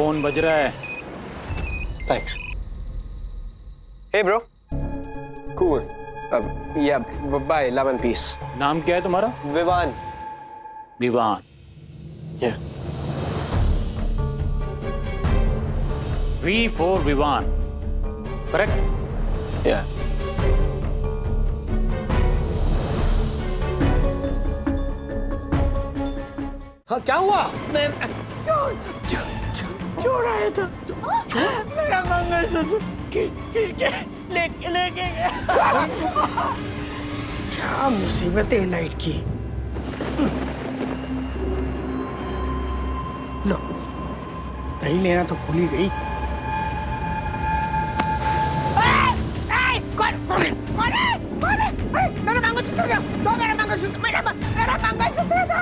Phone बज रहा है। Thanks. Hey bro, cool. Yeah bye, love and peace. नाम क्या है तुम्हारा? विवान। विवान। या V for विवान, करेक्ट? या हाँ, क्या हुआ? मैं चोर आया था। मेरा मंगलसूत्र किसके लेके गया? क्या मुसीबत है लाइट की। लो, दही लेना तो भूल ही गई। मेरा मंगलसूत्र दो, मेरा मंगलसूत्र, मेरा मंगलसूत्र दो।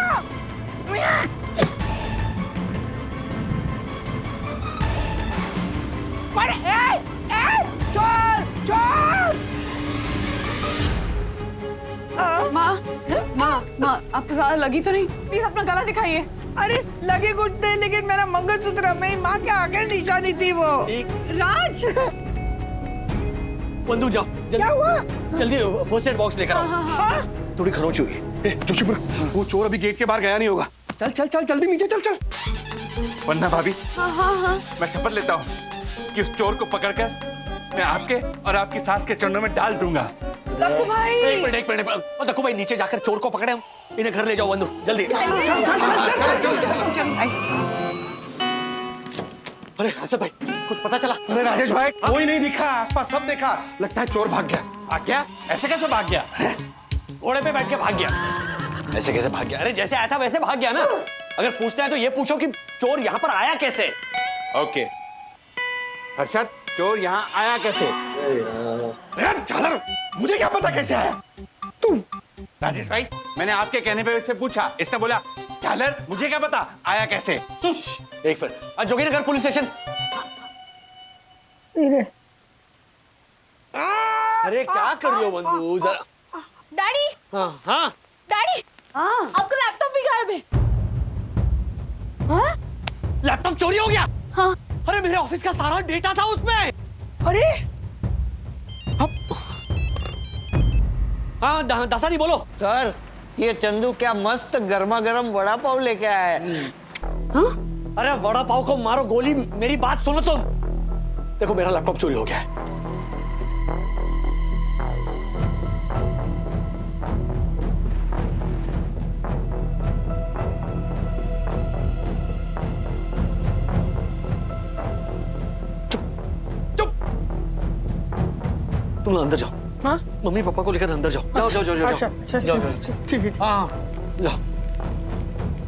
चोर चोर। माँ आपको ज्यादा लगी तो नहीं? प्लीज अपना गला दिखाइए। अरे लगे कुछ नहीं, लेकिन मेरा मंगलसूत्र, मेरी माँ के आखिर निशानी थी वो। राज, बंदू जाओ, क्या हुआ? जल्दी फर्स्ट एड बॉक्स लेकर आओ। थोड़ी खरोंच हुई है। जोशीपुर, वो चोर अभी गेट के बाहर गया नहीं होगा। चल चल चल, जल्दी नीचे चल चल। वरना भाभी, हाँ मैं शपथ लेता हूँ कि उस चोर को पकड़कर मैं आपके और आपकी सास के चरणों में डाल दूंगा। दक्कू भाई, एक मिनट। और दक्कू भाई, नीचे जाकर चोर को पकड़े हम, इन्हें घर ले जाओ। बंदू जल्दी। चल चल चल चल चल चल। अरे हसद भाई, कुछ पता चला? अरे राजेश भाई, कोई नहीं दिखा, आसपास सब देखा, लगता है चोर भाग गया। भाग गया? ऐसे कैसे भाग गया? घोड़े पे बैठ के भाग गया। ऐसे कैसे भाग गया? अरे जैसे आया था वैसे भाग गया ना। अगर पूछना है तो ये पूछो कि चोर यहाँ पर आया कैसे? ओके हर्षद, चोर यहाँ आया कैसे? अरे झालर, मुझे क्या पता कैसे आया? तुम राजेश भाई, मैंने आपके कहने पे इससे पूछा, इसने बोला झालर मुझे क्या पता आया कैसे। एक मिनट, जोगीनगर पुलिस स्टेशन। अरे क्या कर रही हो बंदू? जरा। डैडी, हाँ डैडी, आपका लैपटॉप भी गायब है। हाँ? लैपटॉप चोरी हो गया। हाँ। अरे मेरे ऑफिस का सारा डेटा था उसमें। अरे हाँ, दासा नहीं बोलो। सर, ये चंदू क्या मस्त गर्मा गर्म वड़ा पाव लेके आया है। अरे वड़ा पाव को मारो गोली, मेरी बात सुनो तुम। देखो मेरा लैपटॉप चोरी हो गया है। चुप। तुम अंदर जाओ। हाँ? मम्मी पापा को लेकर अंदर जाओ। जाओ जाओ जाओ अच्छा जाओ। अच्छा अच्छा, ठीक है। हाँ, जाओ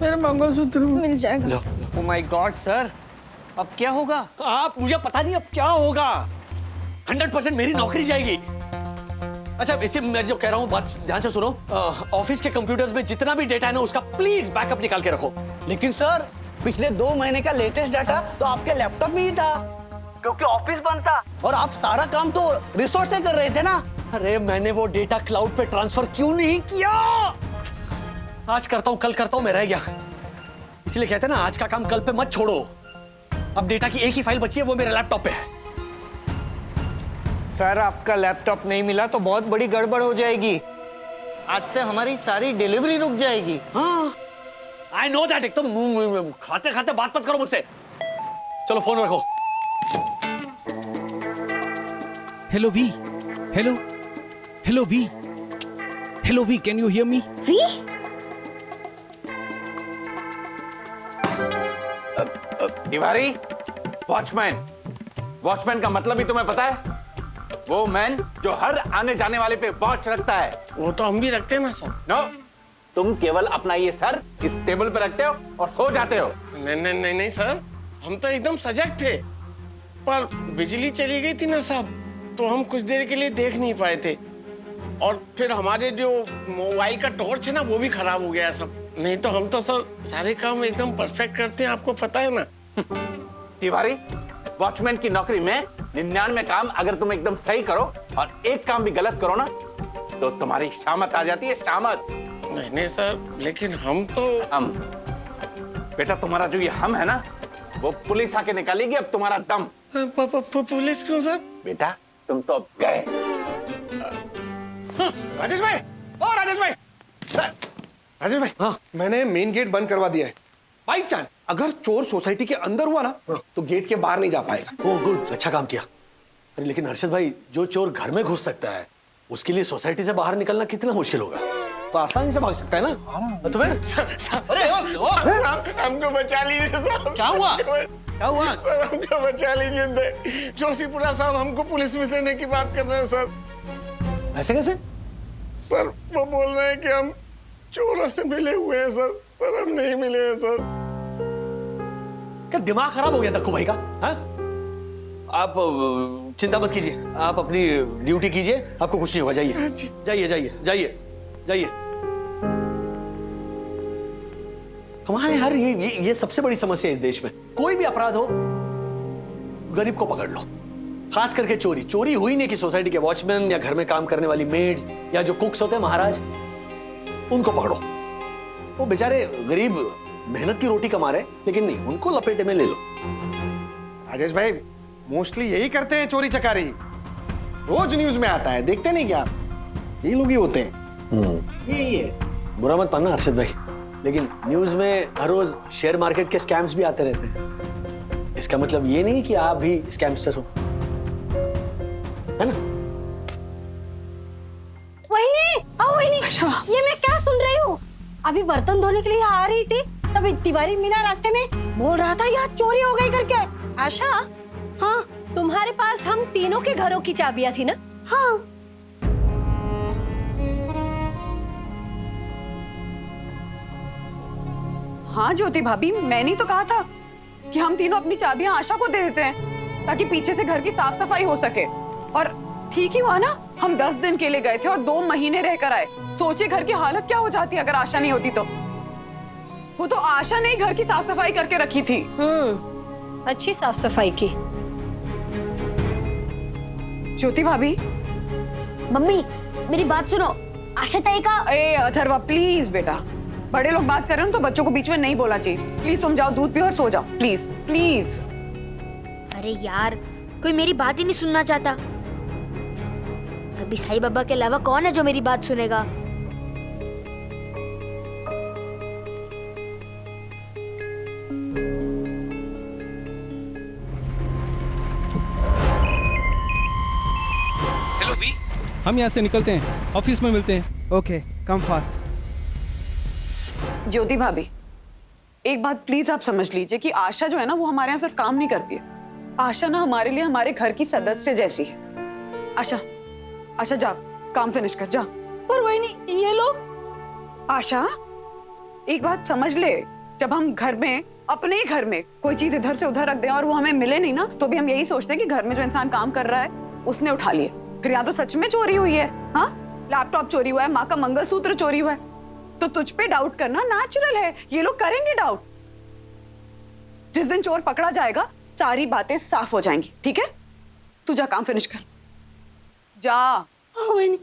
मेरा मंगलसूत्र मिल जाएगा। जाओ। ओ माय गॉड सर, अब क्या होगा? आप, मुझे पता नहीं अब क्या होगा। 100% मेरी नौकरी जाएगी। अच्छा, इसे मैं जो कह रहा हूँ बात ध्यान से सुनो। ऑफिस के कंप्यूटर्स में जितना भी डेटा है ना, उसका प्लीज बैकअप निकाल के रखो। लेकिन सर, पिछले 2 महीने का लेटेस्ट डाटा तो आपके लैपटॉप में ही था, क्योंकि ऑफिस बंद था और आप सारा काम तो रिसोर्स से कर रहे थे ना। अरे मैंने वो डेटा क्लाउड पे ट्रांसफर क्यों नहीं किया? आज करता हूँ, कल करता हूँ, मैं रह गया। इसलिए कहते हैं ना, आज का काम कल पे मत छोड़ो। अब डेटा की एक ही फाइल बची है, वो मेरे लैपटॉप पे है। सर, आपका लैपटॉप नहीं मिला तो बहुत बड़ी गड़बड़ हो जाएगी। आज से हमारी सारी डिलीवरी रुक जाएगी। हाँ, आई नो दैट। एक तो खाते खाते बात मत करो मुझसे। चलो फोन रखो। Hello V, hello hello V, hello V, can you hear me? V? Tiwari, watchman. Watchman का मतलब ही तुम्हें पता है? वो मैन जो हर आने जाने वाले पे वॉच रखता है। वो तो हम भी रखते हैं ना सर। नो, तुम केवल अपना ये सर इस टेबल पे रखते हो और सो जाते हो। नहीं सर, हम तो एकदम सजग थे, पर बिजली चली गई थी ना साहब, तो हम कुछ देर के लिए देख नहीं पाए थे। और फिर हमारे जो मोबाइल का टॉर्च है ना, वो भी खराब हो गया सब। नहीं तो हम तो सर सारे काम एकदम परफेक्ट करते हैं, आपको पता है ना। तिवारी, वॉचमैन की नौकरी में 99 काम अगर तुम एकदम सही करो और एक काम भी गलत करो ना, तो तुम्हारी शामत आ जाती है, शामत। नहीं सर, लेकिन हम तो हम बेटा, तुम्हारा जो ये हम है ना, वो पुलिस आके निकालेगी अब तुम्हारा दम। पुलिस क्यों सर? बेटा तुम तो अब गए। राजेश भाई, ओ राजेश भाई, राजेश भाई, हाँ? मैंने मेन गेट बंद करवा दिया है। बाई चांस अगर चोर सोसाइटी के अंदर हुआ ना तो गेट के बाहर नहीं जा पाएगा। ओह गुड, अच्छा काम किया। अरे लेकिन हर्षद भाई, जो चोर घर में घुस सकता है उसके लिए सोसाइटी से बाहर निकलना कितना मुश्किल होगा। तो आसानी से भाग सकता है ना। तो फिर सर, हमको बचा लीजिए सर। क्या हुआ? क्या हुआ? सर हमको बचा लीजिए। जोशीपुरा साहब हमको पुलिस में देने की बात कर रहे हैं सर। ऐसे कैसे? सर वो बोल रहे हैं कि हम चोरों से मिले हुए हैं सर। सर हम नहीं मिले हैं सर। क्या दिमाग खराब हो गया दक्कू भाई का? हाँ? आप चिंता मत कीजिए, आप अपनी ड्यूटी कीजिए, आपको कुछ नहीं होगा। जाइए जाइए जाइए जाइए जाइए। हमारे यार ये सबसे बड़ी समस्या है इस देश में। कोई भी अपराध हो, गरीब को पकड़ लो। खास करके चोरी। चोरी हुई नहीं कि सोसाइटी के वॉचमैन या घर में काम करने वाली मेड्स या जो कुक्स होते हैं महाराज, उनको पकड़ो। वो बेचारे गरीब मेहनत की रोटी कमा रहे, लेकिन नहीं, उनको लपेटे में ले लो। राजेश भाई मोस्टली यही करते हैं, चोरी चकारी। रोज न्यूज में आता है, देखते नहीं क्या? ये लोग ही होते हैं। यही है। बुरा मत मानना हर्षद भाई, लेकिन न्यूज में हर रोज शेयर मार्केट के स्कैम्स भी आते रहते हैं। इसका मतलब ये नहीं कि आप भी स्कैमस्टर हो, है ना? वहीनी, ये मैं क्या सुन रही हूँ? अभी बर्तन धोने के लिए आ रही थी, तभी तिवारी मीना रास्ते में बोल रहा था यहाँ चोरी हो गई करके। आशा, हाँ तुम्हारे पास हम तीनों के घरों की चाबियां थी ना? हाँ। हाँ ज्योति भाभी, मैंने तो कहा था कि हम तीनों अपनी चाबियां आशा को दे देते हैं ताकि पीछे से घर की साफ सफाई हो सके। और ठीक ही हुआ ना, हम 10 दिन के लिए गए थे और 2 महीने रहकर आए। सोचिए घर की हालत क्या हो जाती अगर आशा नहीं होती तो। वो तो आशा ने घर की साफ सफाई करके रखी थी। अच्छी साफ सफाई की। ज्योति भाभी। मम्मी मेरी बात सुनो, आशा ताई का। ए अथर्वा प्लीज बेटा, बड़े लोग बात कर रहे हैं तो बच्चों को बीच में नहीं बोलना चाहिए। प्लीज तुम जाओ, दूध पियो और सो जाओ, प्लीज प्लीज। अरे यार, कोई मेरी बात ही नहीं सुनना चाहता। अभी साईं बाबा के अलावा कौन है जो मेरी बात सुनेगा? हेलो वी, हम यहाँ से निकलते हैं, ऑफिस में मिलते हैं। Okay, come fast. ज्योति भाभी, एक बात प्लीज आप समझ लीजिए कि आशा जो है ना, वो हमारे यहाँ सिर्फ काम नहीं करती है। आशा ना हमारे लिए हमारे घर की सदस्य जैसी है। आशा, आशा जा, काम फिनिश कर जा। पर वही नहीं, ये लोग। आशा एक बात समझ ले, जब हम घर में, अपने ही घर में कोई चीज इधर से उधर रख दें और वो हमें मिले नहीं ना, तो भी हम यही सोचते हैं कि घर में जो इंसान काम कर रहा है उसने उठा लिए। फिर यहाँ तो सच में चोरी हुई है। हाँ, लैपटॉप चोरी हुआ है, माँ का मंगलसूत्र चोरी हुआ है, तो तुझ पे डाउट करना नेचुरल है। ये लोग करेंगे डाउट। जिस दिन चोर पकड़ा जाएगा सारी बातें साफ हो जाएंगी। ठीक है, तू जा, काम फिनिश कर जा। वही नहीं।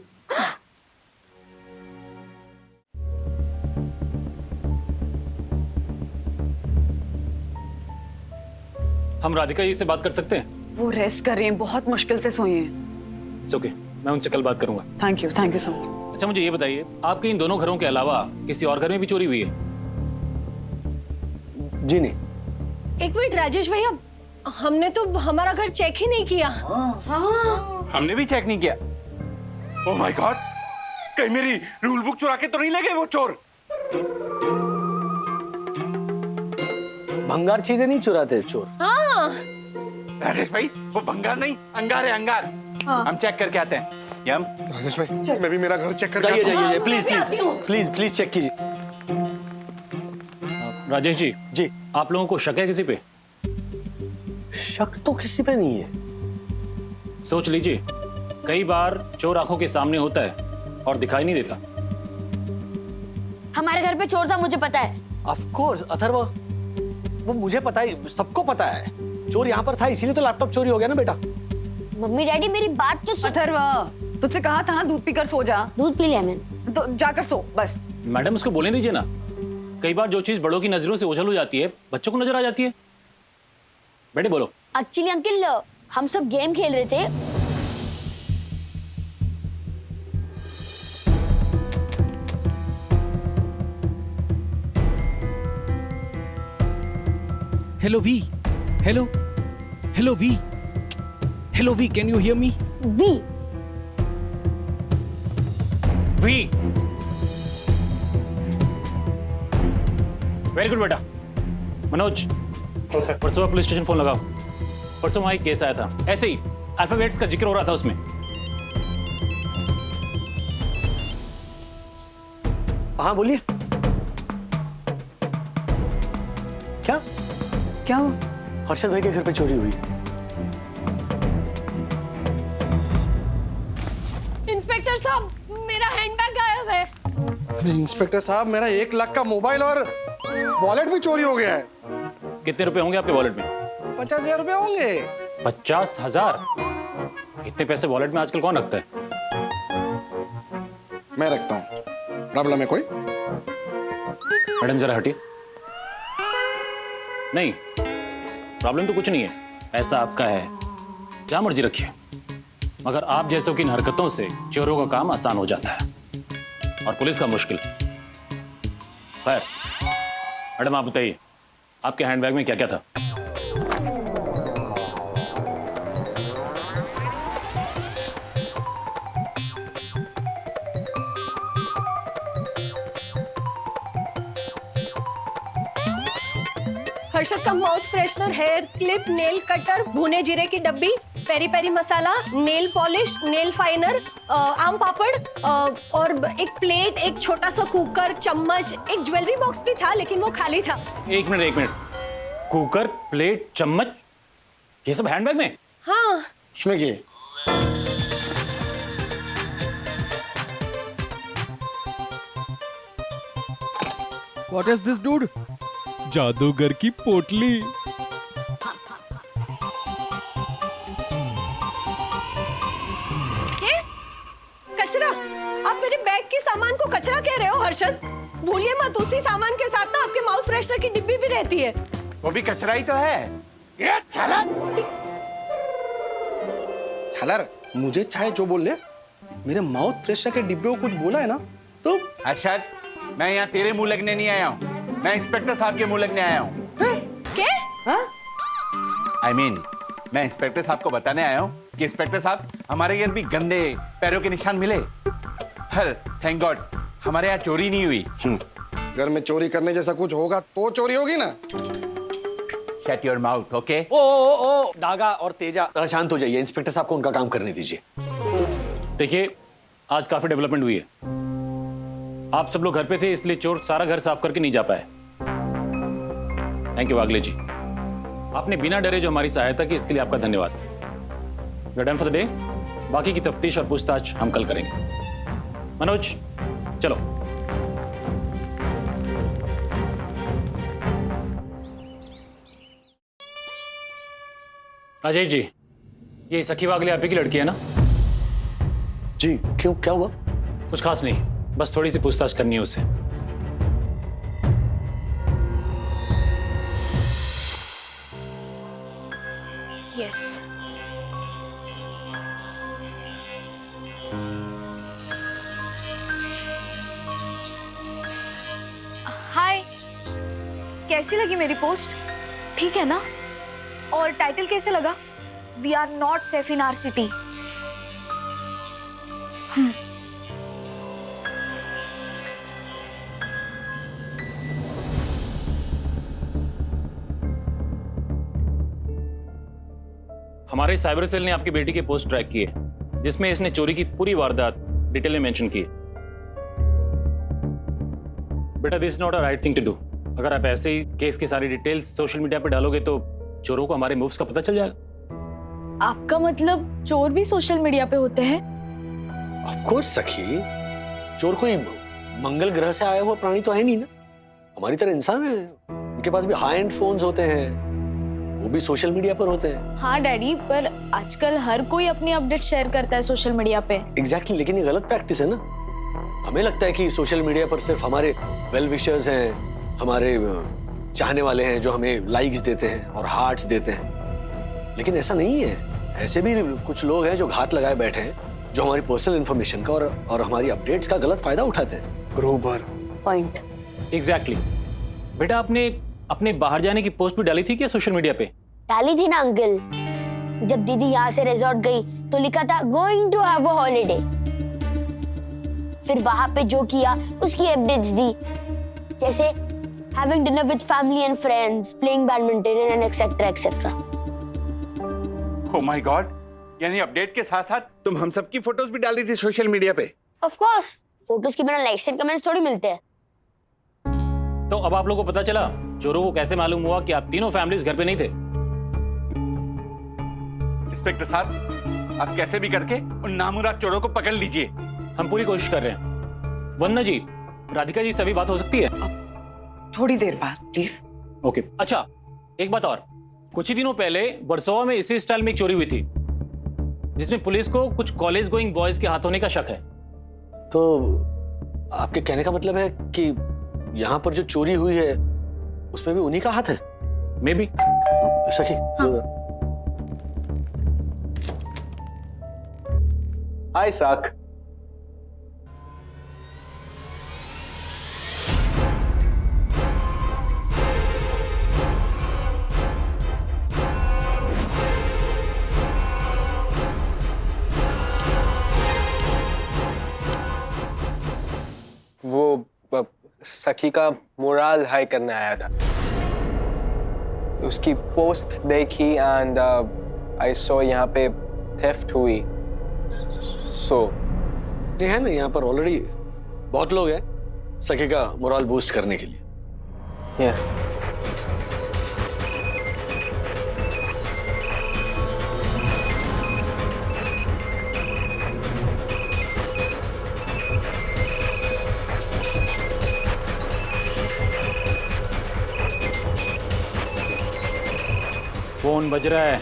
हम राधिका जी से बात कर सकते हैं? वो रेस्ट कर रही हैं, बहुत मुश्किल से सोई हैं। इट्स ओके, मैं उनसे कल बात करूंगा। Thank you so much. अच्छा मुझे ये बताइए, आपके इन दोनों घरों के अलावा किसी और घर में भी चोरी हुई है? जी नहीं। एक मिनट राजेश भैया, हमने तो हमारा घर चेक ही नहीं किया। हमने भी चेक नहीं किया। ओह माय गॉड, कहीं मेरी रूल बुक चुरा के तो नहीं ले गए वो चोर? भंगार चीजें नहीं चुराते चोर। हाँ। राजेश भाई, वो भंगार नहीं, अंगार है, अंगार। हम चेक करके आते हैं। यम। राजेश भाई, मैं भी मेरा घर चेक करके जाइए आता हूं। जाइए, please please please please check कीजिए। राजेश जी, जी, आप लोगों को शक है किसी पे? शक तो किसी पे नहीं है। सोच लीजिए, कई बार चोर आंखों के सामने होता है और दिखाई नहीं देता। हमारे घर पे चोर था, मुझे पता है। ऑफ कोर्स अथर्व, वो मुझे पता है, सबको पता है। चोर यहाँ पर था, इसीलिए तो लैपटॉप चोरी हो गया ना बेटा। मम्मी डैडी मेरी बात तो सुन। अथर्व, तुझसे कहा था ना दूध पीकर सो जा। दूध पी लिया मैंने। तो जाकर सो बस। मैडम उसको बोलने दीजिए ना। कई बार जो चीज बड़ों की नजरों से ओझल हो जाती है, बच्चों को नजर आ जाती है। बेटे बोलो। एक्चुअली अंकल हम सब गेम खेल रहे थे। Hello V. Hello. Hello V. Hello V. Can you hear me? V V very good बेटा। मनोज परसों पुलिस स्टेशन फोन लगाओ। परसों वहां एक केस आया था, ऐसे ही अल्फाबेट्स का जिक्र हो रहा था उसमें। हाँ बोलिए। क्या क्या हुआ? हर्षद भाई के घर पे चोरी हुई। इंस्पेक्टर साहब, मेरा हैंडबैग गायब है। अरे इंस्पेक्टर साहब, मेरा 1 लाख का मोबाइल और वॉलेट भी चोरी हो गया है। कितने रुपए होंगे आपके वॉलेट में? 50,000 रुपए होंगे। 50,000? इतने पैसे वॉलेट में आजकल कौन रखता है? मैं रखता हूँ। प्रॉब्लम है कोई? मैडम जरा हटिए। नहीं, प्रॉब्लम तो कुछ नहीं है, पैसा आपका है, जहां मर्जी रखिए। मगर आप जैसों की इन हरकतों से चोरों का काम आसान हो जाता है और पुलिस का मुश्किल। खैर, मैडम आप बताइए, आपके हैंडबैग में क्या क्या था? हर्षद का mouth freshener, hair clip, nail cutter, भुने जीरे की डब्बी, peri peri masala, nail polish, nail filer, आम पापड़ और एक प्लेट, एक छोटा सा कुकर, चम्मच, एक ज्वेलरी बॉक्स भी था लेकिन वो खाली था। एक मिनट। कुकर, प्लेट, चम्मच, ये सब हैंडबैग में? हाँ। उसमें ये What is this, dude? जादूगर की पोटली। ये कचरा? आप मेरे बैग के सामान को कचरा कह रहे हो हर्षद? भूलिए मत, उसी सामान के साथ ना आपके माउथ फ्रेशनर की डिब्बी भी रहती है। वो भी कचरा ही तो है। ये छलर छलर, मुझे चाहे जो बोल ले, मेरे माउथ फ्रेशनर के डिब्बे को कुछ बोला है ना तो। अरशद, मैं यहाँ तेरे मुंह लगने नहीं आया हूँ, मैं इंस्पेक्टर साहब के मुंह लगने आया हूँ। क्या? I mean, मैं इंस्पेक्टर साहब को बताने आया हूँ कि इंस्पेक्टर साहब, हमारे घर भी गंदे पैरों के निशान मिले, पर थैंक गॉड हमारे यहाँ चोरी नहीं हुई। घर में चोरी करने जैसा कुछ होगा तो चोरी होगी ना। Shut your mouth, okay? ओ डागा और तेजा, शांत हो जाइए। इंस्पेक्टर साहब को उनका काम करने दीजिए। देखिए, आज काफी डेवलपमेंट हुई है। आप सब लोग घर पे थे इसलिए चोर सारा घर साफ करके नहीं जा पाए। थैंक यू वागले जी, आपने बिना डरे जो हमारी सहायता की, इसके लिए आपका धन्यवाद। We are done for the day. बाकी की तफ्तीश और पूछताछ हम कल करेंगे। मनोज चलो। राजेश जी, ये सखी वागले आप ही की लड़की है ना? जी क्यों, क्या हुआ? कुछ खास नहीं, बस थोड़ी सी पूछताछ करनी है उससे। यस। हाय, कैसी लगी मेरी पोस्ट? ठीक है ना? और टाइटल कैसे लगा? We are not safe in our city. हमारे साइबर सेल ने आपकी बेटी की पोस्ट ट्रैक की है, जिसमें इसने चोरी की पूरी वारदात डिटेल में मेंशन की है। बेटा, this is not a right thing to do. अगर आप ऐसे ही केस की सारी डिटेल्स सोशल मीडिया पे डालोगे तो चोरों को हमारे मूव्स का पता चल जाएगा। आपका मतलब चोर भी सोशल मीडिया पे होते हैं? ऑफ कोर्स सखी, चोर कोई मंगल ग्रह से आया हुआ प्राणी तो है नहीं ना, हमारी तरह इंसान है। उनके पास भी हाई एंड फोन्स होते हैं, वो भी सोशल मीडिया पर होते हैं। हाँ डैडी, पर आजकल हर कोई अपनी अपडेट शेयर करता है सोशल मीडिया पे। एग्जैक्टली, लेकिन ये गलत प्रैक्टिस है ना। हमें लगता है कि सोशल मीडिया पर सिर्फ हमारे वेल विशर्स हैं, हमारे चाहने वाले हैं जो हमें लाइक्स देते हैं और हार्ट्स देते हैं, लेकिन ऐसा नहीं है, ऐसे भी कुछ लोग हैं जो घात लगाए बैठे हैं, जो हमारी पर्सनल इंफॉर्मेशन का और हमारी अपडेट्स का गलत फायदा उठाते हैं। बरोबर पॉइंट। एग्जैक्टली। बेटा आपने अपने बाहर जाने की पोस्ट भी डाली थी क्या सोशल मीडिया पे? डाली थी ना अंकल। जब दीदी यहाँ से रिजॉर्ट गई तो लिखा था going to have a holiday. फिर वहां पे जो किया उसकी अपडेट्स दी, जैसे having dinner with family and friends, playing badminton and etcetera etcetera. Oh my god, यानी अपडेट के साथ साथ तुम हम सब की फोटोज भी डाली थी सोशल मीडिया पे? ऑफ कोर्स, फोटोज के बिना लाइक्स एंड कमेंट्स थोड़ी मिलते हैं। तो अब आप लोगों को पता चला चोरों को कैसे मालूम हुआ कि आप तीनों फैमिलीज घर पे नहीं थे? इंस्पेक्टर साहब, आप कैसे भी करके उन नामुराद चोरों को पकड़ लीजिए। हम पूरी कोशिश कर रहे हैं। वंदना जी, राधिका जी, सभी बात हो सकती है? थोड़ी देर बाद प्लीज। ओके। अच्छा, एक बात और, कुछ ही दिनों पहले वर्सोवा में इसी स्टाइल में एक चोरी हुई थी, जिसमें पुलिस को कुछ कॉलेज गोइंग बॉयज के हाथ होने का शक है। तो आपके कहने का मतलब है कि यहाँ पर जो चोरी हुई है उसमें भी उन्हीं का हाथ है? May be. सखी, हाय साक। वो सखी का मोरल हाई करने आया था। उसकी पोस्ट देखी एंड आई सो यहाँ पे थेफ्ट हुई, सो ये है ना, यहाँ पर ऑलरेडी बहुत लोग हैं सखी का मोरल बूस्ट करने के लिए। yeah. फोन बज रहा है।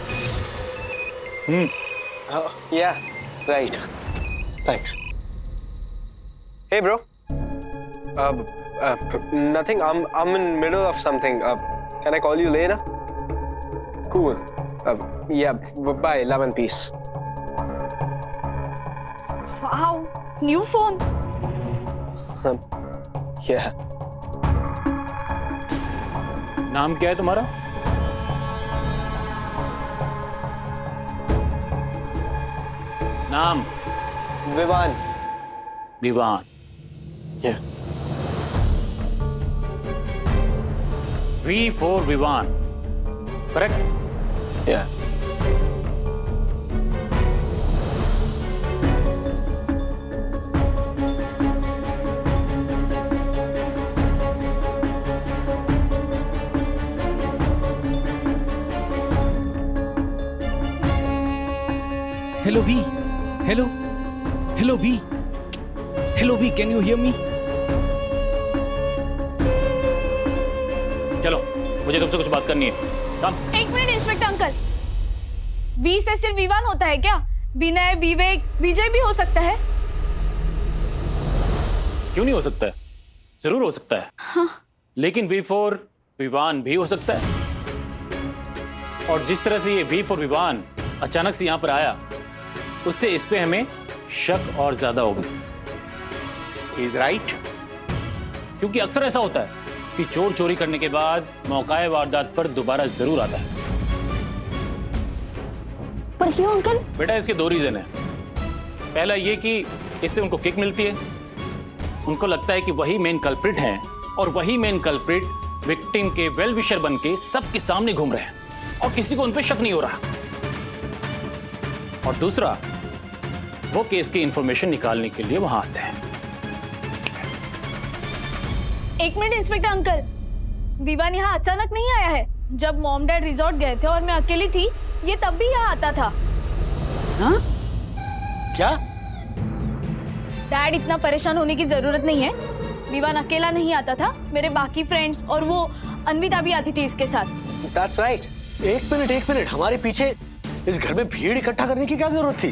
Yeah, right. Thanks. Hey, bro. Nothing. I'm in middle of something. Can I call you later? Cool. Yeah. Bye. Love and peace. Wow, new phone. Yeah. नाम क्या है तुम्हारा? नाम? Vivan. Vivan. Yeah. V for Vivan, correct? Yeah. Hello, V. Hello. Hello, V. Hello, V. Can you hear me? चलो, मुझे तुमसे कुछ बात करनी है। कम। एक मिनट इंस्पेक्टर अंकल, वी से सिर्फ विवान होता है क्या? विनय, विवेक, विजय भी हो सकता है? क्यों नहीं हो सकता है? जरूर हो सकता है। हाँ। लेकिन V for विवान भी हो सकता है। और जिस तरह से ये V for विवान अचानक से यहाँ पर आया, उससे इस पे हमें शक और ज्यादा होगा। He's right. क्योंकि अक्सर ऐसा होता है कि चोर चोरी करने के बाद मौकाए वारदात पर दोबारा जरूर आता है। पर क्यों अंकल? बेटा, इसके दो रीजन है। पहला ये कि इससे उनको किक मिलती है, उनको लगता है कि वही मेन कल्प्रिट हैं और वही मेन कल्प्रिट विक्टिम के वेल विशर बन के सबके सामने घूम रहे हैं और किसी को उन पर शक नहीं हो रहा। और दूसरा, वो केस की इंफॉर्मेशन निकालने के लिए वहां आते हैं। एक मिनट इंस्पेक्टर अंकल, विवान यहाँ अचानक नहीं आया है। जब मॉम डैड रिजॉर्ट गए थे और मैं अकेली थी, ये तब भी यहाँ आता था। हाँ? क्या? डैड, इतना परेशान होने की जरूरत नहीं है। विवान अकेला नहीं आता था, मेरे बाकी फ्रेंड्स और वो अन्विता भी आती थी इसके साथ। That's right. एक मिनट, हमारे पीछे इस घर में भीड़ इकट्ठा करने की क्या जरूरत थी?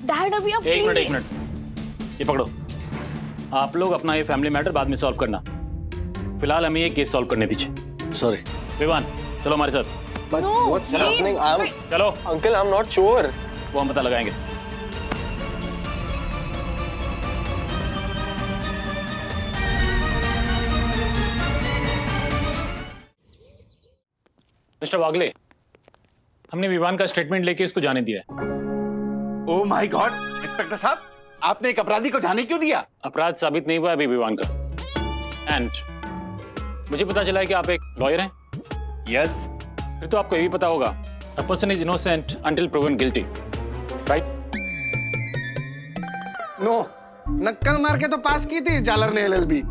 डैड, अभी आप एक प्लीज। मिनट, ये पकड़ो। आप लोग अपना ये फैमिली मैटर बाद में सॉल्व करना, फिलहाल हमें ये केस सॉल्व करने दीजिए। सॉरी। विवान, चलो हमारे साथ। But what's happening? चलो Uncle, I'm not sure. वो हम पता लगाएंगे। मिस्टर वागले, हमने विवान का स्टेटमेंट लेके इसको जाने दिया है। ओह माय गॉड, इंस्पेक्टर साहब, आपने एक अपराधी को जाने क्यों दिया? अपराध साबित नहीं हुआ अभी विवान का। एंड मुझे पता चला है कि आप एक लॉयर हैं। यस। फिर तो आपको ये भी पता होगा, a person is innocent until proven guilty, right? No, नक्कल मार के तो पास की थी जालर ने एलएलबी।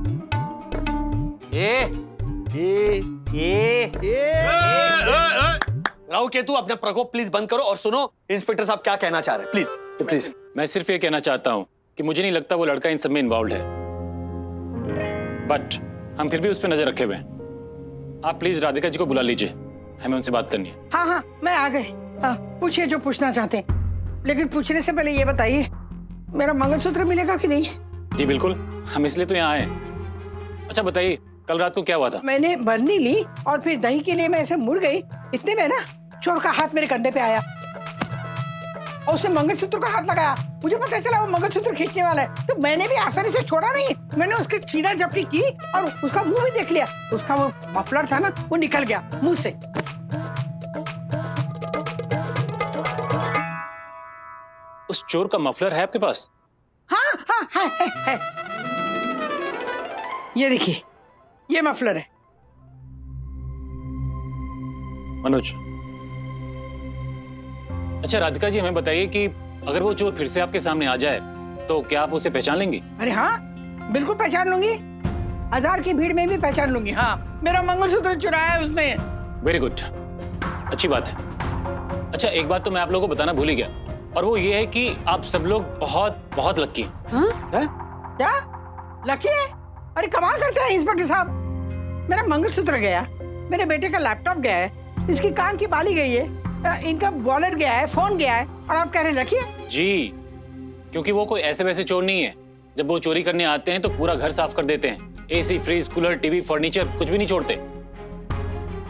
राव केतु, अपना प्रकोप प्लीज बंद करो और सुनो इंस्पेक्टर साहब क्या कहना चाह रहे हैं, प्लीज प्लीज। मैं सिर्फ ये कहना चाहता हूं कि मुझे नहीं लगता वो लड़का इन सब में इन्वॉल्व है, बट हम फिर भी उस पर नजर रखे हुए हैं। आप प्लीज राधिका जी को बुला लीजिए, हमें उनसे बात करनी है। हाँ हाँ, मैं आ गई। पूछिए जो पूछना चाहते हैं, लेकिन पूछने से पहले ये बताइए मेरा मंगलसूत्र मिलेगा कि नहीं? जी बिल्कुल, हम इसलिए तो यहाँ आए। अच्छा बताइए, कल रात को क्या हुआ था? मैंने बरनी ली और फिर दही के लिए मैं ऐसे मुड़ गई, इतने में ना चोर का हाथ मेरे कंधे पे आया और उसने मंगलसूत्र का हाथ लगाया। मुझे पता चला वो मंगलसूत्र खींचने वाला है, तो मैंने भी आसानी से छोड़ा नहीं। मैंने उसके छीना झपटी की और उसका मुंह भी देख लिया। उसका वो मफलर था ना, वो निकल गया मुंह से। उस चोर का मफलर है आपके पास? हाँ हाँ है। ये देखिए, ये मफलर है। मनोज, अच्छा राधिका जी हमें बताइए कि अगर वो चोर फिर से आपके सामने आ जाए तो क्या आप उसे पहचान लेंगी? अरे हाँ, बिल्कुल पहचान लूंगी। हजार की भीड़ में भी पहचान लूंगी। हाँ, मेरा मंगलसूत्र चुराया है उसने। वेरी गुड, अच्छी बात है। अच्छा एक बात तो मैं आप लोगों को बताना भूल ही गया, और वो ये है कि आप सब लोग बहुत बहुत लकी हैं। हाँ? क्या लकी है? अरे कमाल करते हैं इंस्पेक्टर साहब। मेरा मंगलसूत्र गया, मेरे बेटे का लैपटॉप गया है, इसकी कान की बाली गई है, इनका वॉलेट गया है, फोन गया है, और आप कह रहे हैं लकी है? जी, क्योंकि वो कोई ऐसे वैसे चोर नहीं है। जब वो चोरी करने आते हैं तो पूरा घर साफ कर देते हैं। AC, fridge, cooler, TV, furniture कुछ भी नहीं छोड़ते।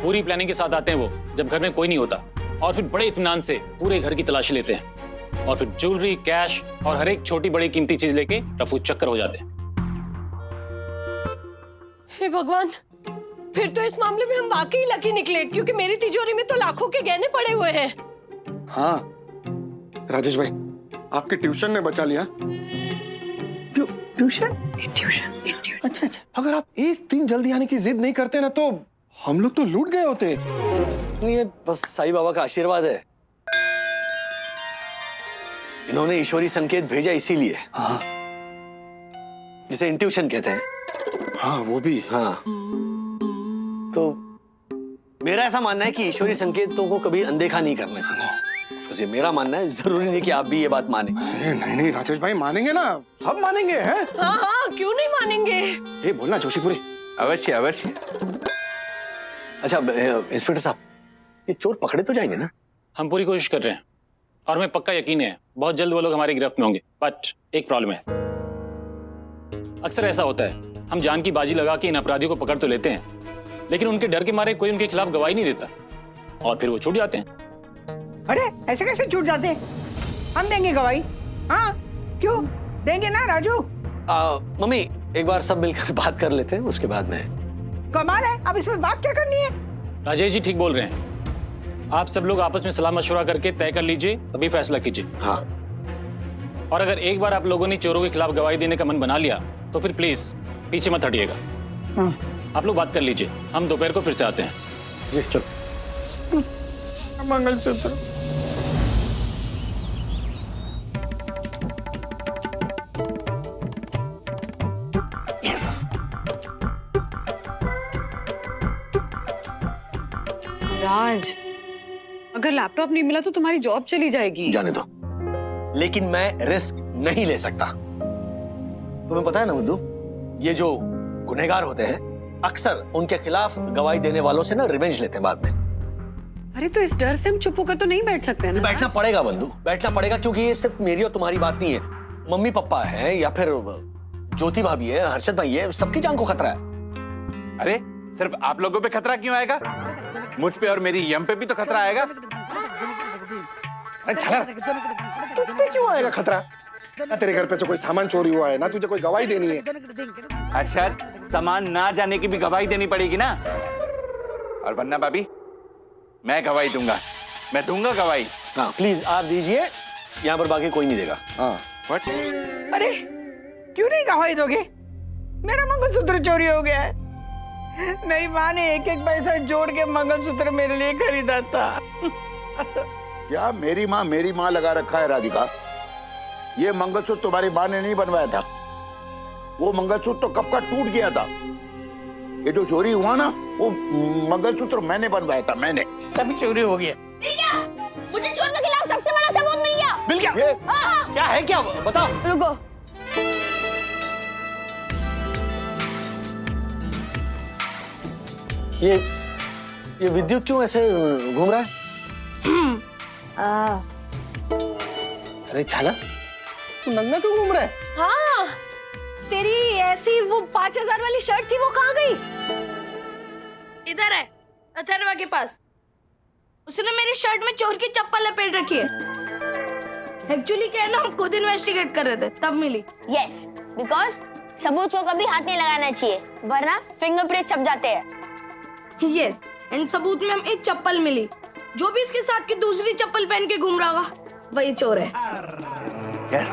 पूरी प्लानिंग के साथ आते हैं वो, जब घर में कोई नहीं होता, और फिर बड़े इत्मीनान से पूरे घर की तलाशी लेते हैं, और फिर ज्वेलरी, कैश और हर एक छोटी बड़ी कीमती चीज लेके रफू चक्कर हो जाते हैं। हे भगवान, फिर तो इस मामले में हम वाकई लकी निकले, क्योंकि मेरी तिजोरी में तो लाखों के गहने पड़े हुए हैं। हाँ राजेश भाई, आपके ट्यूशन ने बचा लिया। ट्यूशन? अच्छा। अगर आप एक दिन जल्दी आने की जिद नहीं करते ना तो हम लोग तो लूट गए होते। ये बस साईं बाबा का आशीर्वाद है, इन्होंने ईश्वरी संकेत भेजा इसीलिए। हाँ। जिसे इंट्यूशन कहते हैं। हाँ वो भी। हाँ, तो मेरा ऐसा मानना है कि ईश्वरी संकेतों को कभी अनदेखा नहीं करना चाहिए। ये मेरा मानना है, जरूरी नहीं कि आप भी ये बात माने। नहीं राजेश भाई, मानेंगे ना, सब मानेंगे हैं। हाँ हाँ, क्यों नहीं मानेंगे? ये बोलना जोशीपुरी। अवश्य अवश्य। अच्छा इंस्पेक्टर साहब, ये चोर पकड़े तो जाएंगे ना? हम पूरी कोशिश कर रहे हैं, और हमें पक्का यकीन है बहुत जल्द वो लोग हमारी गिरफ्त में होंगे। बट एक प्रॉब्लम है, अक्सर ऐसा होता है, हम जान की बाजी लगा के इन अपराधियों को पकड़ तो लेते हैं, लेकिन उनके डर के मारे कोई उनके खिलाफ गवाही नहीं देता, और फिर वो छूट जाते हैं। अरे ऐसे कैसे छूट जाते हैं? हम देंगे गवाही। हाँ क्यों देंगे ना राजू? मम्मी एक बार सब मिलकर बात कर लेते हैं, उसके बाद में। कमाल है, अब इसमें बात क्या करनी है? राजेश जी ठीक बोल रहे हैं, आप सब लोग आपस में सलाह मशवरा करके तय कर लीजिए, तभी फैसला कीजिए। हाँ। और अगर एक बार आप लोगों ने चोरों के खिलाफ गवाही देने का मन बना लिया तो फिर प्लीज पीछे मत हटिएगा। हाँ। आप लोग बात कर लीजिए, हम दोपहर को फिर से आते हैं। जी चलो। मंगलसूत्र। राज, अगर लैपटॉप नहीं मिला तो तुम्हारी जॉब चली जाएगी। जाने दो, लेकिन मैं रिस्क नहीं ले सकता। तुम्हें पता है ना बुद्धू, ये जो गुनहगार होते हैं अक्सर उनके खिलाफ गवाही देने वालों से ना रिवेंज लेते हैं बाद में। अरे तो इस डर से हम चुप होकर तो नहीं बैठ सकते ना? बैठना पड़ेगा बंधु, बैठना पड़ेगा, क्योंकि ये सिर्फ मेरी और तुम्हारी बात नहीं है। मम्मी पापा है या फिर ज्योति भाभी है, हर्षद भाई है, सबकी जान को खतरा है। अरे सिर्फ आप लोगों पे खतरा क्यों आएगा? मुझ पे और मेरी यम पे भी तो खतरा आएगा। अरे झालर, तुझ पे क्यों आएगा खतरा? ना तेरे घर पे से कोई सामान चोरी हुआ है, ना तुझे कोई गवाही देनी है। अरशद, सामान ना जाने की भी गवाही देनी पड़ेगी ना। और वरना भाभी, मैं गवाही दूंगा, मैं दूंगा गवाही। हाँ प्लीज आप दीजिए, यहाँ पर बाकी कोई नहीं देगा। हाँ What? अरे क्यों नहीं गवाही दोगे? मेरा मंगलसूत्र चोरी हो गया है। मेरी माँ ने एक एक पैसा जोड़ के मंगलसूत्र मेरे लिए खरीदा था। क्या मेरी माँ लगा रखा है राधिका? ये मंगलसूत्र तुम्हारी माँ ने नहीं बनवाया था। वो मंगलसूत्र तो कब का टूट गया था। ये जो चोरी हुआ ना, वो मंगलसूत्र मैंने बनवाया था, मैंने। तभी चोरी हो गया। मुझे चोर के खिलाफ सबसे बड़ा सबूत मिल गया। मिल गया? क्या है, क्या बताओ। रुको। ये विद्युत क्यों ऐसे घूम रहा है? अरे झालर, तू नंगा क्यों घूम रहा है? हाँ, तेरी ऐसी वो 5000 वाली शर्ट थी, वो कहाँ गई? इधर है, अथर्वा के पास। उसने मेरी शर्ट में चोर की चप्पल लपेट रखी है। एक्चुअली क्या है ना, हम खुद इन्वेस्टिगेट कर रहे थे, तब मिली। यस, बिकॉज सबूत को कभी हाथ नहीं लगाना चाहिए, वरना फिंगरप्रिंट छप जाते हैं। यस, एंड सबूत में हमें एक चप्पल मिली। जो भी इसके साथ की दूसरी चप्पल पहन के घूम रहा होगा, वही चोर है। Yes.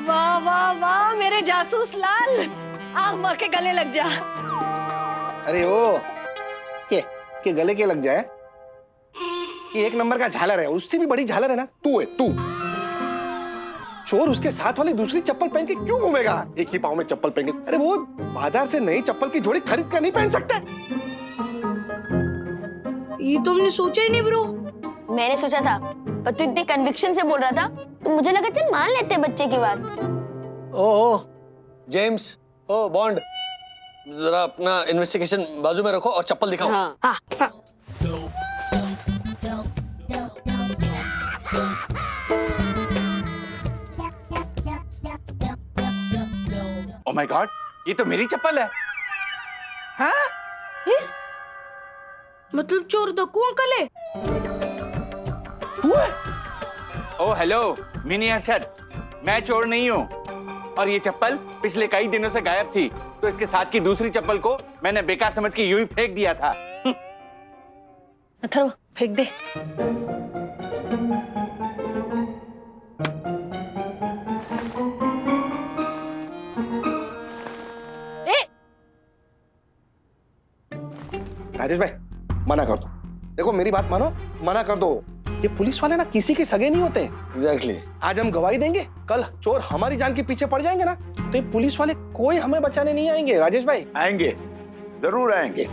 वाह वाह वाह मेरे जासूस लाल, आग मार के गले लग जा। अरे ओ, के गले के लग जाए? ये एक नंबर का झालर है, उससे भी बड़ी झालर है ना तू है, तू। चोर उसके साथ वाली दूसरी चप्पल पहन के क्यों घूमेगा? एक ही पाँव में चप्पल पहन के। अरे वो बाजार से नई चप्पल की जोड़ी खरीद कर नहीं पहन सकता? ये तो हमने सोचा ही नहीं ब्रो। मैंने सोचा था, पर तू इतने कन्विक्शन से बोल रहा था तो मुझे लगा चल मान लेते बच्चे की बात। ओ जेम्स, ओ बॉन्ड, जरा अपना इन्वेस्टिगेशन बाजू में रखो और चप्पल दिखाओ। हाँ। हाँ। Oh my God, ये तो मेरी चप्पल है। हाँ? मतलब चोर दक्कू अंकल है? तू है? ओह हेलो मिनी अरशद, मैं चोर नहीं हूँ। और ये चप्पल पिछले कई दिनों से गायब थी, तो इसके साथ की दूसरी चप्पल को मैंने बेकार समझ के यूं ही फेंक दिया था। अथर्व फेंक दे। राजेश भाई, मना कर दो। देखो मेरी बात मानो, मना कर दो। ये पुलिस वाले ना किसी के सगे नहीं होते। एग्जैक्टली। आज हम गवाही देंगे, कल चोर हमारी जान के पीछे पड़ जाएंगे ना, तो ये पुलिस वाले कोई हमें बचाने नहीं आएंगे। राजेश भाई आएंगे, जरूर आएंगे।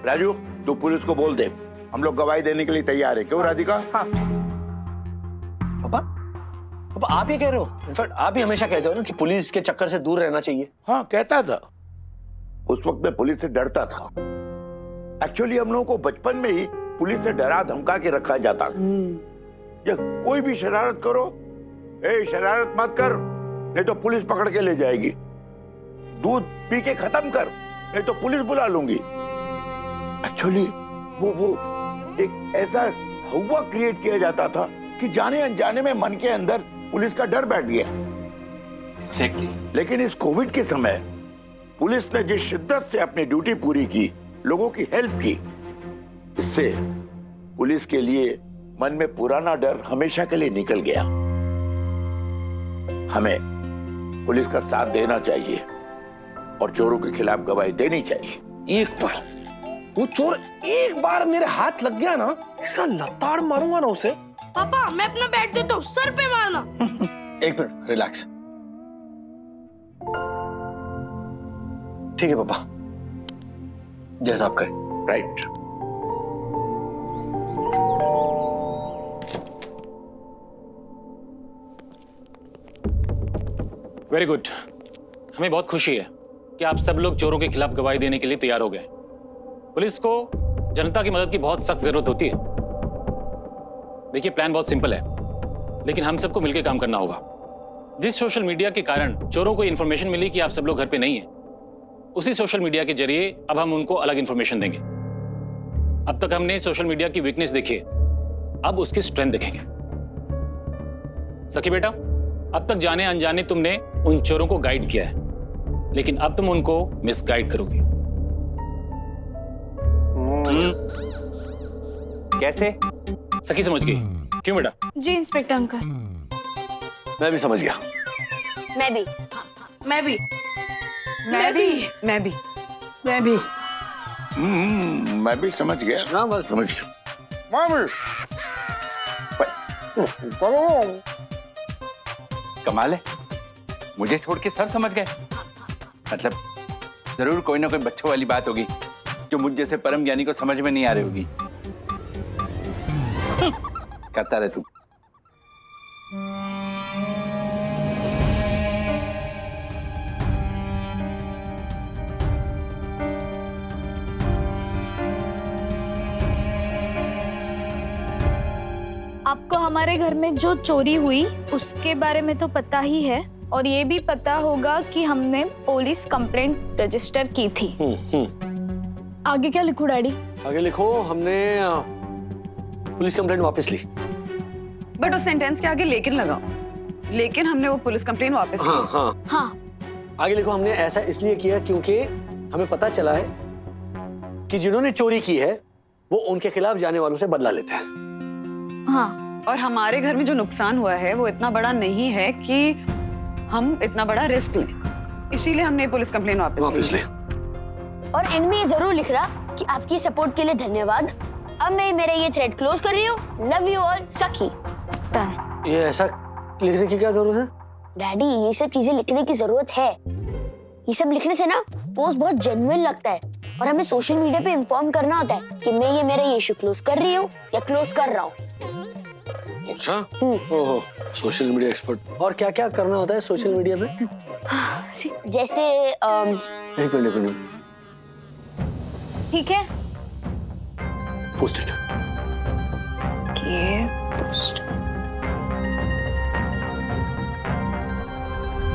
राजू, तू पुलिस को बोल दे, हम लोग गवाही देने के लिए तैयार है। क्यों राधिका? हाँ। पापा आप ये कह रहे हो? इनफैक्ट आप ही हमेशा कहते हो ना कि पुलिस के चक्कर से दूर रहना चाहिए। हाँ कहता था। उस वक्त मैं पुलिस से डरता था। एक्चुअली हम लोगों को बचपन में ही पुलिस से डरा धमका के रखा जाता था। या कोई भी शरारत करो, ए शरारत मत कर, नहीं तो पुलिस पकड़ के ले जाएगी। दूध पी के खत्म कर, नहीं तो पुलिस बुला लूंगी। एक्चुअली वो एक ऐसा हवा क्रिएट किया जाता था कि जाने अनजाने में मन के अंदर पुलिस का डर बैठ गया। लेकिन इस कोविड के समय पुलिस ने जिस शिद्दत से अपनी ड्यूटी पूरी की, लोगों की हेल्प की, इससे पुलिस के लिए मन में पुराना डर हमेशा के लिए निकल गया। हमें पुलिस का साथ देना चाहिए और चोरों के खिलाफ गवाही देनी चाहिए। एक बार वो चोर एक बार मेरे हाथ लग गया ना, ऐसा लताड़ मारूंगा ना उसे। पापा मैं अपना बैठ देता हूँ, सर पे मारना। एक मिनट रिलैक्स। ठीक है पापा, जैसा आप कहे। राइट। Very good. हमें बहुत खुशी है कि आप सब लोग चोरों के खिलाफ गवाही देने के लिए तैयार हो गए। पुलिस को जनता की मदद की बहुत सख्त जरूरत होती है। देखिए प्लान बहुत सिंपल है, लेकिन हम सबको मिलकर काम करना होगा। जिस सोशल मीडिया के कारण चोरों को इंफॉर्मेशन मिली कि आप सब लोग घर पे नहीं हैं, उसी सोशल मीडिया के जरिए अब हम उनको अलग इंफॉर्मेशन देंगे। अब तक हमने सोशल मीडिया की वीकनेस देखी है, अब उसकी स्ट्रेंथ देखेंगे। सखी बेटा, अब तक जाने अनजाने तुमने उन चोरों को गाइड किया है, लेकिन अब तुम उनको मिसगाइड करोगी। कैसे? सखी समझ गई? क्यों बेटा? जी इंस्पेक्टर अंकल। मैं भी समझ गया। मैं भी। मैं भी। मैं भी। मैं भी। मैं भी। मैं भी समझ गया। हाँ बस समझ गया। कमाल है, मुझे छोड़ के सब समझ गए। मतलब जरूर कोई ना कोई बच्चों वाली बात होगी जो मुझ जैसे परम ज्ञानी को समझ में नहीं आ रही होगी। करता रहे तू। आपको हमारे घर में जो चोरी हुई उसके बारे में तो पता ही है, और ये भी पता होगा कि हमने पुलिस कंप्लेंट रजिस्टर की थी। आगे क्या लिखूं डैडी? आगे लिखो हमने पुलिस कंप्लेंट वापस ली। बट उस सेंटेंस के आगे लेकिन लगाओ, लेकिन हमने वो पुलिस कंप्लेंट वापस हाँ ली। हाँ हाँ। आगे लिखो हमने ऐसा इसलिए किया क्योंकि हमें पता चला है कि जिन्होंने चोरी की है वो उनके खिलाफ जाने वालों से बदला लेते हैं। हाँ। और हमारे घर में जो नुकसान हुआ है वो इतना बड़ा नहीं है कि हम इतना बड़ा रिस्क लें, इसीलिए हमने पुलिस कंप्लेंट वापस ली। और इनमें ये जरूर लिख रहा कि आपकी सपोर्ट के लिए धन्यवाद। अब मैं मेरा ये थ्रेड क्लोज कर रही हूँ। लव यू ऑल, सखी। ये ऐसा लिखने की क्या जरूरत है? डैडी, ये सब चीजें लिखने की जरूरत है। ये सब लिखने से ना पोस्ट बहुत जेन्युइन लगता है, और हमें सोशल मीडिया पे इन्फॉर्म करना होता है कि मैं ये मेरा इशू क्लोज कर रही हूँ या क्लोज कर रहा हूँ। अच्छा, ओहो, सोशल मीडिया एक्सपर्ट। और क्या क्या करना होता है सोशल मीडिया पे? जैसे एक मिनट। ठीक है। Post it.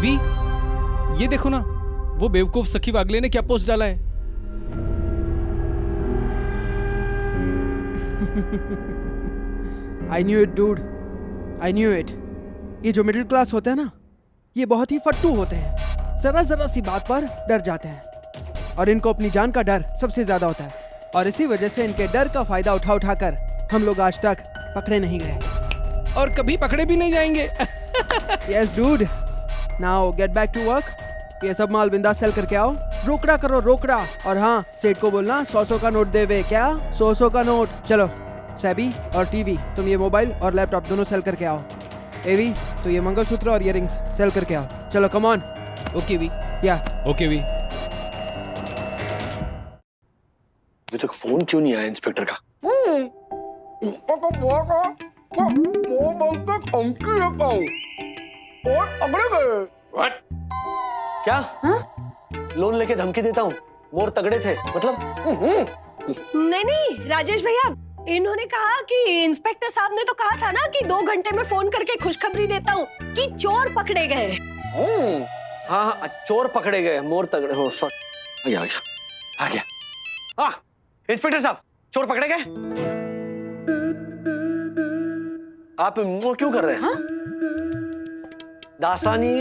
वी, ये देखो ना, वो बेवकूफ सखी वागले ने क्या पोस्ट डाला है। I knew it, dude. I knew it. ये जो मिडिल क्लास होते हैं ना, ये बहुत ही फट्टू होते हैं। जरा जरा सी बात पर डर जाते हैं, और इनको अपनी जान का डर सबसे ज्यादा होता है, और इसी वजह से इनके डर का फायदा उठाकर हम लोग आज तक पकड़े नहीं गए, और कभी पकड़े भी नहीं जाएंगे। Yes, dude. Now get back to work. ये सब माल बिंदास सेल करके आओ। रोकड़ा करो, रोकड़ा। और हाँ, सेठ को बोलना 100 का नोट देवे। क्या? 100 का नोट। चलो, सैबी और टीवी, तुम ये मोबाइल और लैपटॉप दोनों सेल करके आओ। एवी, तो ये मंगलसूत्र और इयररिंग्स सेल करके आओ। चलो, come on. Okay V. Yeah okay V. अभी तक फोन क्यों नहीं आया इंस्पेक्टर का? क्या? लोन लेके धमकी देता हूँ? मोर तगड़े थे मतलब? नहीं राजेश भैया, इन्होंने कहा कि इंस्पेक्टर साहब ने तो कहा था ना कि 2 घंटे में फोन करके खुशखबरी देता हूँ कि चोर पकड़े गए। हाँ, चोर पकड़े गए, मोर तगड़े हो। सॉरी, आ गया। हाँ, इंस्पेक्टर साहब, चोर पकड़े गए। आप क्यों कर रहे हैं? दासानी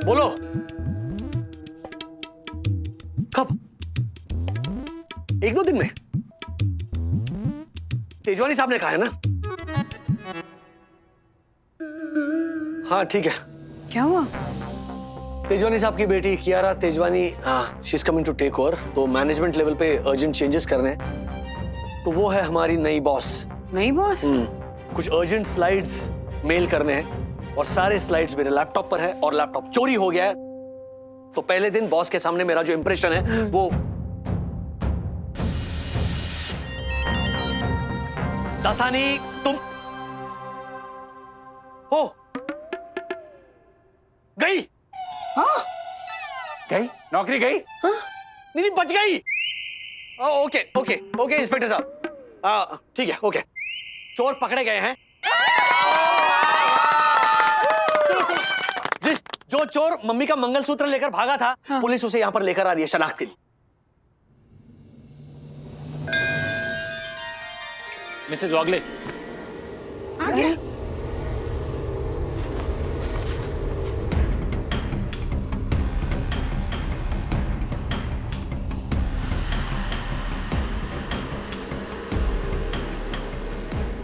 बोलो, कब? 1-2 दिन में? तेजवानी साहब ने कहा है ना? हाँ ठीक है। क्या हुआ? तेजवानी साहब की बेटी Kiara Tejwani, she is coming to take over. तो मैनेजमेंट लेवल पे अर्जेंट चेंजेस करने हैं, तो वो है हमारी नई बॉस। नई बॉस? कुछ अर्जेंट स्लाइड्स मेल करने हैं, और सारे स्लाइड्स मेरे लैपटॉप पर है, और लैपटॉप चोरी हो गया है। तो पहले दिन बॉस के सामने मेरा जो इंप्रेशन है वो दासानी, तुम हो गई? हाँ? गई? नौकरी गई? हाँ? नहीं, बच गई। ओके ओके ओके इंस्पेक्टर साहब, ठीक है, ओके। चोर पकड़े गए हैं। जो चोर मम्मी का मंगलसूत्र लेकर भागा था, पुलिस उसे यहाँ पर लेकर आ रही है शनाख्त के लिए। मिसेज वागले, आ गया।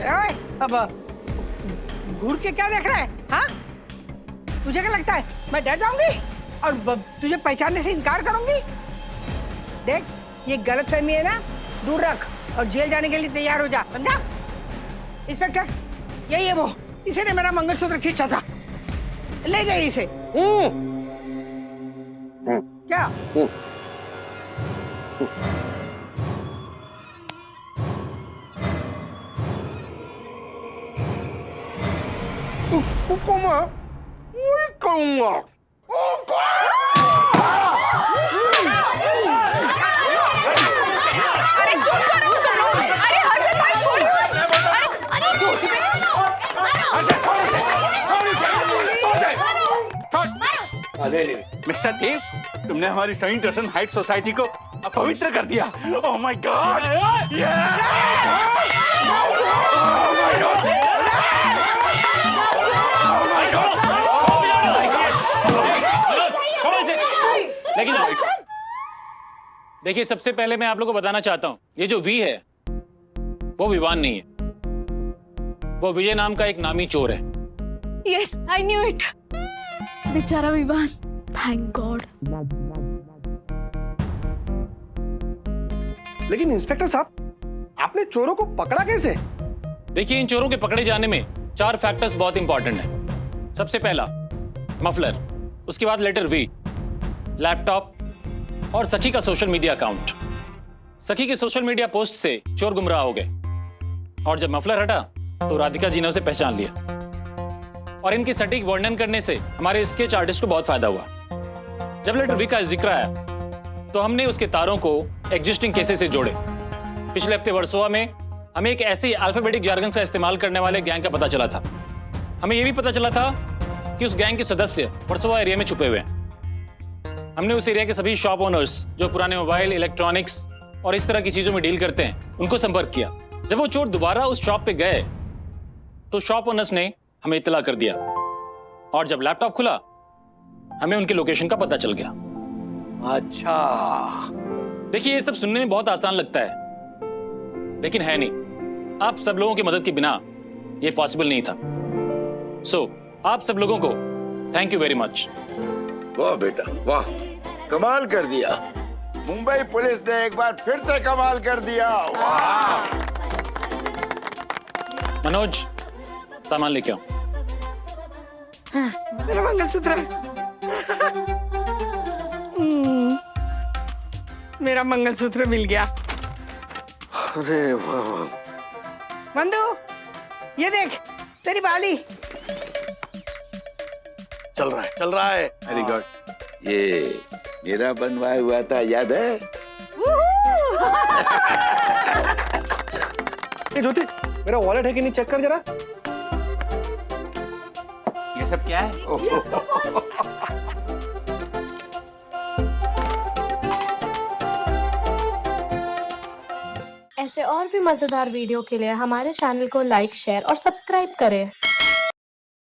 ओए, अब घूर के क्या देख रहा है? हाँ? तुझे क्या लगता है मैं डर जाऊंगी और तुझे पहचानने से इनकार करूंगी? देख, ये गलतफहमी है ना, दूर रख और जेल जाने के लिए तैयार हो जा, समझा? इंस्पेक्टर, यही है वो, इसी ने मेरा मंगलसूत्र खींचा था, ले जाइए इसे। क्या? उसको मैं वही करूंगा। अरे चुप करो तुम लोग। अरे हर्षद भाई छोड़ो। मिस्टर देव, तुमने हमारी सेंट जॉनसन हाइट सोसाइटी को अपवित्र कर दिया। ओह माय गॉड! लेकिन देखिए, सबसे पहले मैं आप लोगों को बताना चाहता हूं, ये जो वी है वो विवान नहीं है, वो विजय नाम का एक नामी चोर है। Yes, I knew it. बेचारा विवान, थैंक गॉड। लेकिन इंस्पेक्टर साहब, आपने चोरों को पकड़ा कैसे? देखिए, इन चोरों के पकड़े जाने में 4 फैक्टर्स बहुत इंपॉर्टेंट हैं। सबसे पहला मफलर, उसके बाद लेटर वी, लैपटॉप और सखी का सोशल मीडिया अकाउंट। सखी के सोशल मीडिया पोस्ट से चोर गुमराह हो गए और जब मफलर हटा तो राधिका जी ने उसे पहचान लिया और इनकी सटीक वर्णन करने से हमारे स्केच आर्टिस्ट को बहुत फायदा हुआ। जब लेटर वी का जिक्र आया तो हमने उसके तारों को एग्जिस्टिंग केसेस से जोड़े। पिछले हफ्ते वर्सोवा में हमें एक ऐसी अल्फाबेटिक जार्गन का इस्तेमाल करने वाले गैंग का पता चला था। हमें यह भी पता चला था कि उस गैंग के सदस्य वर्सोवा एरिया में छुपे हुए हैं। हमने उस एरिया के सभी शॉप ओनर्स जो पुराने मोबाइल, इलेक्ट्रॉनिक्स और इस तरह की चीजों में डील करते हैं, उनको संपर्क किया। जब वो चोर दोबारा उस शॉप पे गए तो शॉप ओनर्स ने हमें इत्तला कर दिया और जब लैपटॉप खुला हमें उनके लोकेशन का पता चल गया। अच्छा, देखिए, ये सब सुनने में बहुत आसान लगता है लेकिन है नहीं। आप सब लोगों की मदद के बिना ये पॉसिबल नहीं था। सो आप सब लोगों को थैंक यू वेरी मच। वाह बेटा वाह, कमाल कर दिया। मुंबई पुलिस ने एक बार फिर से कमाल कर दिया। वाह। मनोज, सामान लेके आओ। मेरा मंगलसूत्र। मेरा मंगलसूत्र मिल गया। अरे वाह। बंधु, ये देख तेरी बाली। चल रहा है। Very good. ये मेरा बनवाया हुआ था, याद है? ए ज्योति, मेरा वॉलेट है कि नहीं, चेक कर जरा। ये सब क्या है? ऐसे और भी मजेदार वीडियो के लिए हमारे चैनल को लाइक, शेयर और सब्सक्राइब करें।